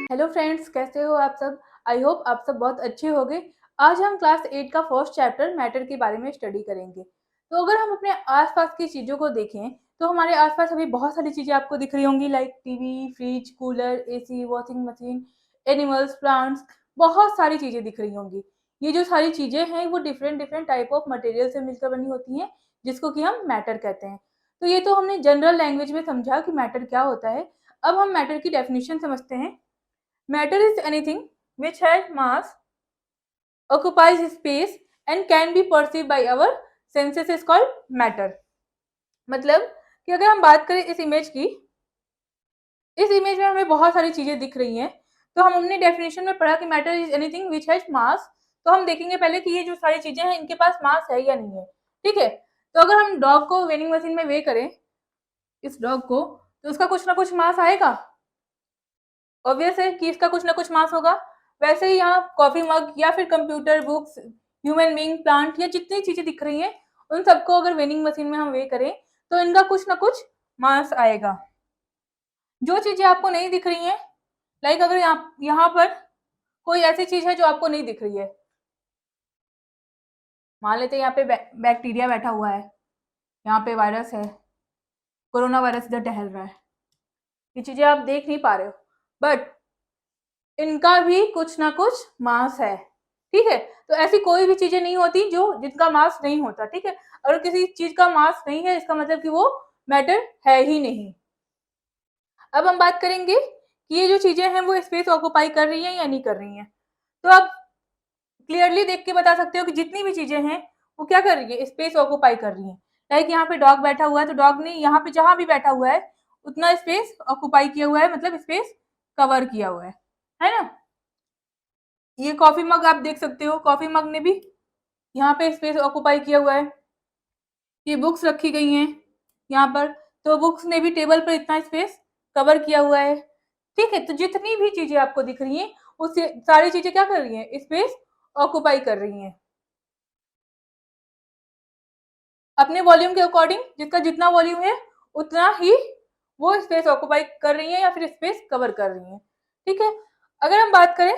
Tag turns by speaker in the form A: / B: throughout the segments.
A: Hello friends, कैसे हो आप सब? आई होप आप सब बहुत अच्छे होंगे। आज हम क्लास 8 का फर्स्ट चैप्टर मैटर के बारे में स्टडी करेंगे। तो अगर हम अपने आसपास की चीज़ों को देखें तो हमारे आसपास अभी बहुत सारी चीज़ें आपको दिख रही होंगी, like TV, fridge, cooler, AC, washing machine, animals, plants, बहुत सारी चीज़ें दिख रही होंगी। ये जो सारी चीज़ें हैं वो different different type of material से मिलकर बनी होती हैं, जिसको कि हम मैटर कहते हैं। तो ये तो हमने जनरल लैंग्वेज में समझा कि मैटर क्या होता है। अब हम मैटर की डेफिनेशन समझते हैं। Matter is anything which has mass, occupies space and can be perceived by our senses is called matter। मतलब कि अगर हम बात करें इस इमेज की, इस इमेज में हमें बहुत सारी चीजें दिख रही हैं। तो हम हमने डेफिनेशन में पढ़ा कि matter is anything which has मास। तो हम देखेंगे पहले कि ये जो सारी चीजें हैं इनके पास मास है या नहीं है। ठीक है, तो अगर हम डॉग को वेनिंग मशीन में वे करें, इस डॉग को, तो उसका कुछ ना कुछ मास आएगा। ऑब्वियस है कि इसका कुछ ना कुछ मास होगा। वैसे ही यहाँ कॉफी मग या फिर computer, books, human being, plant या जितनी चीजें दिख रही हैं उन सबको अगर वेनिंग मशीन में हम वे करें तो इनका कुछ ना कुछ मास आएगा। जो चीजें आपको नहीं दिख रही हैं, लाइक अगर यहाँ पर कोई ऐसी चीज है जो आपको नहीं दिख रही है, मान लेते हैं यहाँ पे बैक्टीरिया बैठा हुआ है, यहाँ पे वायरस है, कोरोना वायरस इधर टहल रहा है, ये चीजें आप देख नहीं पा रहे हो, बट इनका भी कुछ ना कुछ मास है। ठीक है, तो ऐसी कोई भी चीजें नहीं होती जो जिनका मास नहीं होता। ठीक है, अगर किसी चीज का मास नहीं है इसका मतलब कि वो मैटर है ही नहीं। अब हम बात करेंगे कि ये जो चीजें हैं वो स्पेस ऑक्यूपाई कर रही हैं या नहीं कर रही हैं। तो आप क्लियरली देख के बता सकते हो कि जितनी भी चीजें हैं वो क्या कर रही है, स्पेस ऑक्यूपाई कर रही हैं। लाइक यहाँ पे डॉग बैठा हुआ है तो डॉग ने यहाँ पे जहां भी बैठा हुआ है उतना स्पेस ऑक्यूपाई किया हुआ है, मतलब स्पेस कवर किया हुआ है ना। ये कॉफी मग आप देख सकते हो, कॉफी मग ने भी यहाँ पे स्पेस ऑक्यूपाई किया हुआ है। ये बुक्स रखी गई हैं यहाँ पर, तो बुक्स ने भी टेबल पर इतना स्पेस कवर किया हुआ है। ठीक है, तो जितनी भी चीजें आपको दिख रही हैं उससे सारी चीजें क्या कर रही हैं, स्पेस ऑक्यूपाई कर रही हैं अपने वॉल्यूम के अकॉर्डिंग। जिसका जितना वॉल्यूम है उतना ही वो स्पेस ऑक्यूपाई कर रही है या फिर स्पेस कवर कर रही है। ठीक है, अगर हम बात करें,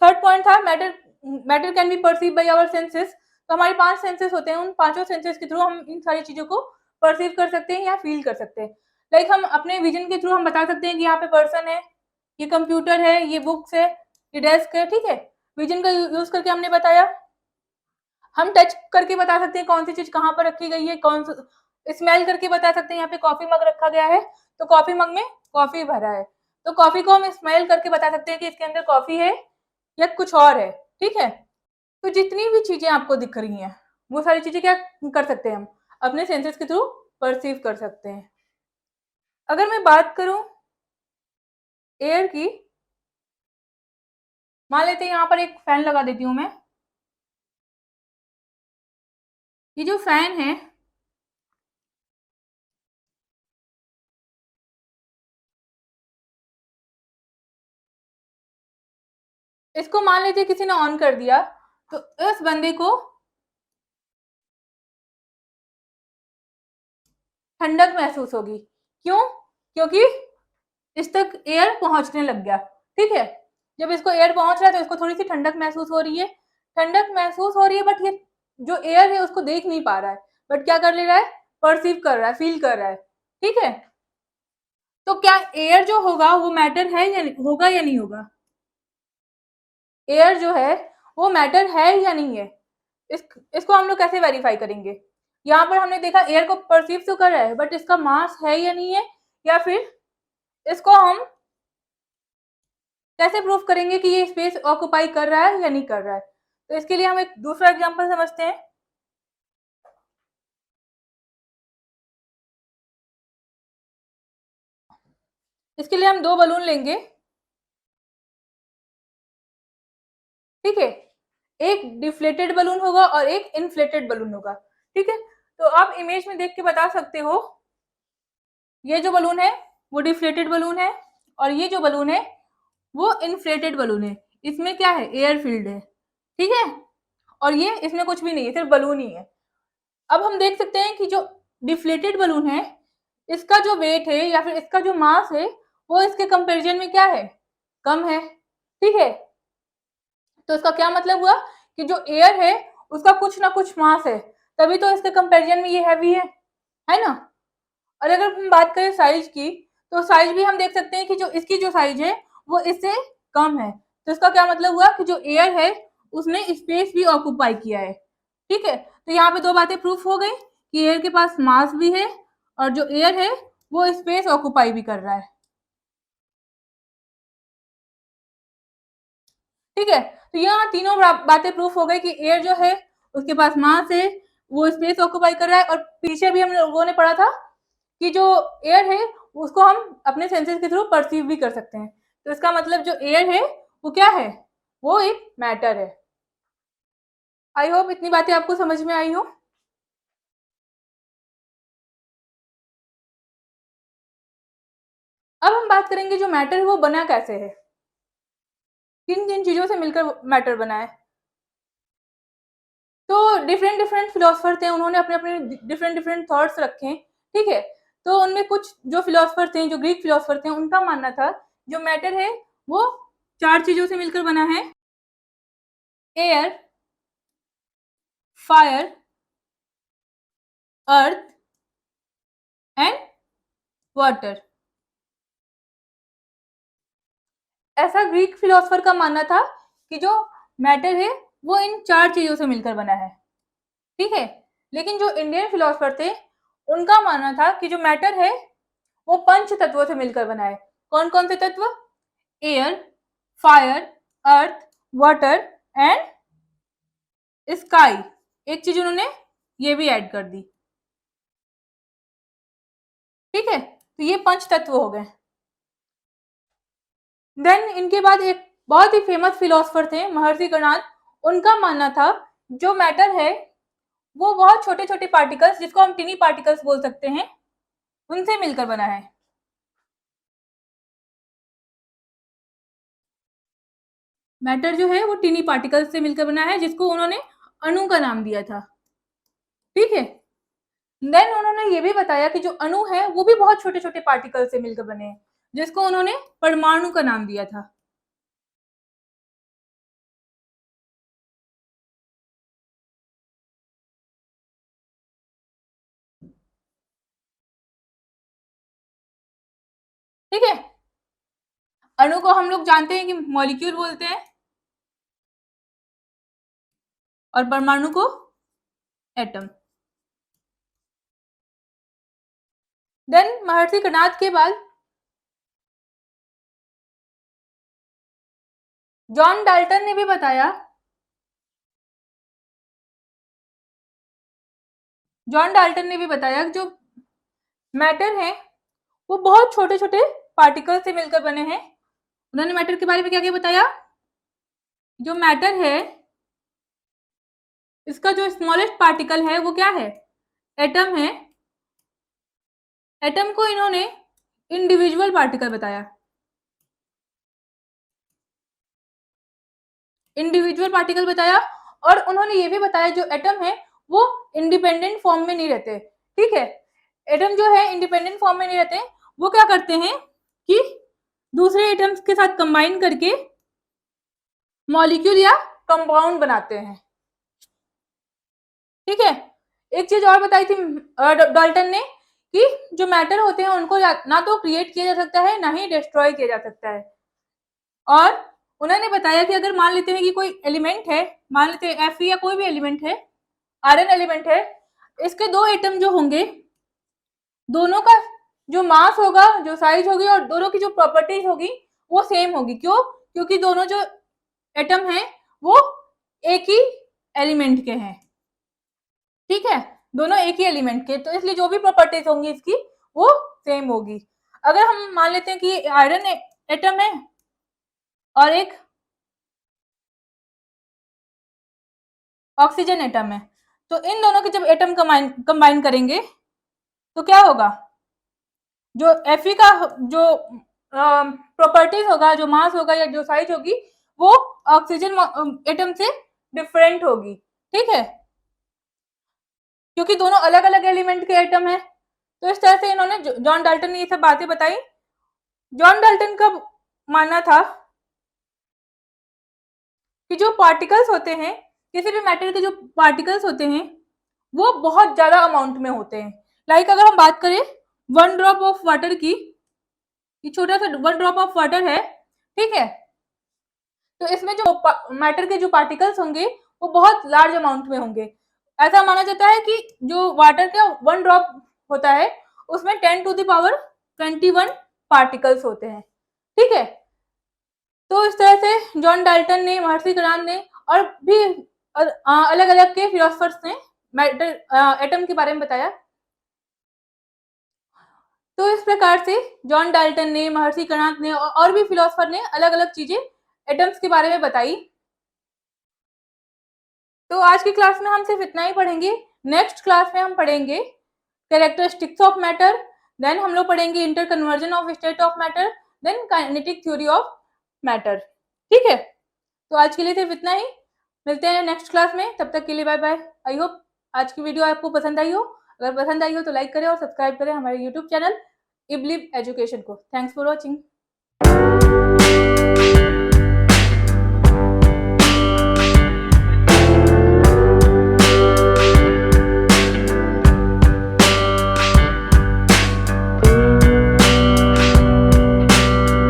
A: थर्ड पॉइंट था matter, matter can be perceive by our senses. तो हमारे 5 सेंसेस होते हैं, उन पांचों सेंसेस के थ्रू हम इन सारी चीजों को परसीव कर सकते हैं या फील कर सकते हैं। लाइक हम अपने विजन के थ्रू हम बता सकते हैं कि यहाँ पे पर्सन है, ये कंप्यूटर है, ये बुक्स है, ये डेस्क है। ठीक है, विजन का यूज करके हमने बताया। हम टच करके बता सकते हैं कौन सी चीज कहाँ पर रखी गई है, कौन सा स्मेल करके बता सकते हैं यहाँ पे कॉफी मग रखा गया है तो कॉफी मग में कॉफी भरा है, तो कॉफी को हम स्मेल करके बता सकते हैं कि इसके अंदर कॉफी है या कुछ और है। ठीक है, तो जितनी भी चीजें आपको दिख रही हैं वो सारी चीजें क्या कर सकते हैं, हम अपने सेंसेस के थ्रू परसीव कर सकते हैं। अगर मैं बात करूं एयर की, मान लेते हैं यहाँ पर एक फैन लगा देती हूँ मैं। ये जो फैन है इसको मान लेते हैं किसी ने ऑन कर दिया, तो इस बंदे को ठंडक महसूस होगी। क्यों? क्योंकि इस तक एयर पहुंचने लग गया। ठीक है, जब इसको एयर पहुंच रहा है तो इसको थोड़ी सी ठंडक महसूस हो रही है, ठंडक महसूस हो रही है, बट ये जो एयर है उसको देख नहीं पा रहा है, बट क्या कर ले रहा है, परसीव कर रहा है, फील कर रहा है। ठीक है, तो क्या एयर जो होगा वो मैटर है या होगा या नहीं होगा? एयर जो है वो मैटर है या नहीं है? इसको हम लोग कैसे वेरीफाई करेंगे? यहाँ पर हमने देखा एयर को परसीव तो कर रहा है, बट इसका मास है या नहीं है, या फिर इसको हम कैसे प्रूफ करेंगे कि ये स्पेस ऑक्यूपाई कर रहा है या नहीं कर रहा है? तो इसके लिए हम एक दूसरा एग्जांपल समझते हैं। इसके लिए हम 2 बलून लेंगे। ठीक है, एक डिफ्लेटेड बलून होगा और एक इन्फ्लेटेड बलून होगा। ठीक है, तो आप इमेज में देख के बता सकते हो, ये जो बलून है वो डिफ्लेटेड बलून है और ये जो बलून है वो इन्फ्लेटेड बलून है। इसमें क्या है, एयर फील्ड है। ठीक है, और ये इसमें कुछ भी नहीं है, सिर्फ बलून ही है। अब हम देख सकते हैं कि जो डिफ्लेटेड बलून है इसका जो वेट है या फिर इसका जो मास है वो इसके कंपैरिजन में क्या है, कम है। ठीक है, तो इसका क्या मतलब हुआ कि जो एयर है उसका कुछ ना कुछ मास है, तभी तो इसके कंपैरिजन में ये हैवी है ना। और अगर हम बात करें साइज की, तो साइज भी हम देख सकते हैं कि जो इसकी जो साइज है वो इससे कम है। तो इसका क्या मतलब हुआ कि जो एयर है उसने स्पेस भी ऑक्यूपाई किया है। ठीक है, तो यहाँ पे दो बातें प्रूफ हो गई कि एयर के पास मास भी है और जो एयर है वो स्पेस ऑक्यूपाई भी कर रहा है। ठीक है, तो यहाँ तीनों बातें प्रूफ हो गई कि एयर जो है उसके पास मास है, वो स्पेस ऑक्यूपाई कर रहा है, और पीछे भी हम लोगों ने पढ़ा था कि जो एयर है उसको हम अपने सेंसेस के थ्रू परसीव भी कर सकते हैं। तो इसका मतलब जो एयर है वो क्या है, वो एक मैटर है। आई होप इतनी बातें आपको समझ में आई हो। अब हम बात करेंगे जो मैटर है वो बना कैसे है, किन किन चीजों से मिलकर मैटर बना है। तो डिफरेंट डिफरेंट फिलोसफर थे, उन्होंने अपने अपने डिफरेंट डिफरेंट थॉट्स रखे। ठीक है, तो उनमें कुछ जो फिलोसफर थे, जो ग्रीक फिलोसफर थे, उनका मानना था जो मैटर है वो चार चीजों से मिलकर बना है: air, fire, earth and water. ऐसा ग्रीक फिलोसफर का मानना था कि जो मैटर है वो इन चार चीजों से मिलकर बना है। ठीक है, लेकिन जो इंडियन फिलोसफर थे उनका मानना था कि जो मैटर है वो पंच तत्वों से मिलकर बना है। कौन कौन से तत्व? Air, fire, earth, water and sky. एक चीज उन्होंने ये भी ऐड कर दी। ठीक है, तो ये पंच तत्व हो गए। देन इनके बाद एक बहुत ही फेमस फिलोसफर थे महर्षि कर्णाद। उनका मानना था जो मैटर है वो बहुत छोटे छोटे पार्टिकल्स, जिसको हम टिनी पार्टिकल्स बोल सकते हैं, उनसे मिलकर बना है। मैटर जो है वो टिनी पार्टिकल्स से मिलकर बना है, जिसको उन्होंने अणु का नाम दिया था। ठीक है, देन उन्होंने ये भी बताया कि जो अणु है वो भी बहुत छोटे छोटे पार्टिकल से मिलकर बने हैं, जिसको उन्होंने परमाणु का नाम दिया था। ठीक है, अणु को हम लोग जानते हैं कि मॉलिक्यूल बोलते हैं, और परमाणु को एटम। देन महर्षि कर्णाद के बाद जॉन डाल्टन ने भी बताया, जॉन डाल्टन ने भी बताया कि जो मैटर है वो बहुत छोटे छोटे पार्टिकल से मिलकर बने हैं। उन्होंने मैटर के बारे में क्या क्या बताया? जो मैटर है इसका जो स्मॉलेस्ट पार्टिकल है वो क्या है? एटम है। एटम को इन्होंने इंडिविजुअल पार्टिकल बताया। इंडिविजुअल पार्टिकल बताया, और उन्होंने ये भी बताया जो एटम है वो इंडिपेंडेंट फॉर्म में नहीं रहते। ठीक है, एटम जो है इंडिपेंडेंट फॉर्म में नहीं रहते, वो क्या करते हैं कि दूसरे एटम्स के साथ कंबाइन करके मॉलिक्यूल या कंपाउंड बनाते हैं। ठीक है, एक चीज और बताई थी डाल्टन ने कि जो मैटर होते हैं उनको ना तो क्रिएट किया जा सकता है ना ही डिस्ट्रॉय किया जा सकता है। और उन्होंने बताया कि अगर मान लेते हैं कि कोई एलिमेंट है, मान लेते हैं एफ या कोई भी एलिमेंट है, आयरन एलिमेंट है, इसके दो एटम जो होंगे, दोनों का जो मास होगा, जो साइज होगी, और दोनों की जो प्रॉपर्टीज होगी वो सेम होगी। क्यों? क्योंकि दोनों जो एटम हैं वो एक ही एलिमेंट के हैं। ठीक है, दोनों एक ही एलिमेंट के, तो इसलिए जो भी प्रॉपर्टीज होंगी इसकी वो सेम होगी। अगर हम मान लेते हैं कि आयरन एटम है और एक ऑक्सीजन एटम है, तो इन दोनों के जब एटम कंबाइन करेंगे तो क्या होगा? जो Fe का जो प्रॉपर्टीज होगा, जो मास होगा या जो साइज होगी, वो ऑक्सीजन एटम से डिफरेंट होगी। ठीक है, क्योंकि दोनों अलग अलग एलिमेंट के एटम है। तो इस तरह से इन्होंने, जॉन डाल्टन ने ये सब बातें बताई। जॉन डाल्टन का मानना था कि जो पार्टिकल्स होते हैं, किसी भी मैटर के जो पार्टिकल्स होते हैं वो बहुत ज्यादा अमाउंट में होते हैं। लाइक अगर हम बात करें वन ड्रॉप ऑफ वाटर की, ये छोटा सा वन ड्रॉप ऑफ वाटर है, ठीक है, तो इसमें जो मैटर के जो पार्टिकल्स होंगे वो बहुत लार्ज अमाउंट में होंगे। ऐसा माना जाता है कि जो वाटर का वन ड्रॉप होता है उसमें 10⁻21 पार्टिकल्स होते हैं, ठीक है। तो इस तरह से जॉन डाल्टन ने, महर्षि कर्णाद ने और भी अलग अलग के फिलोसफर्स ने मैटर एटम के बारे में बताया। तो इस प्रकार से जॉन डाल्टन ने, महर्षि कर्णाद ने और भी फिलोसफर ने अलग अलग चीजें एटम्स के बारे में बताई। तो आज की क्लास में हम सिर्फ इतना ही पढ़ेंगे। नेक्स्ट क्लास में हम पढ़ेंगे कैरेक्टरिस्टिक्स ऑफ मैटर, देन हम लोग पढ़ेंगे interconversion of state of matter, then kinetic theory of matter, ठीक है। तो आज के लिए सिर्फ इतना ही, मिलते हैं नेक्स्ट क्लास में, तब तक के लिए बाय बाय। आई होप आज की वीडियो आपको पसंद आई हो। अगर पसंद आई हो तो लाइक करें और सब्सक्राइब करें हमारे यूट्यूब चैनल इब्लिब एजुकेशन को। Thanks for watching.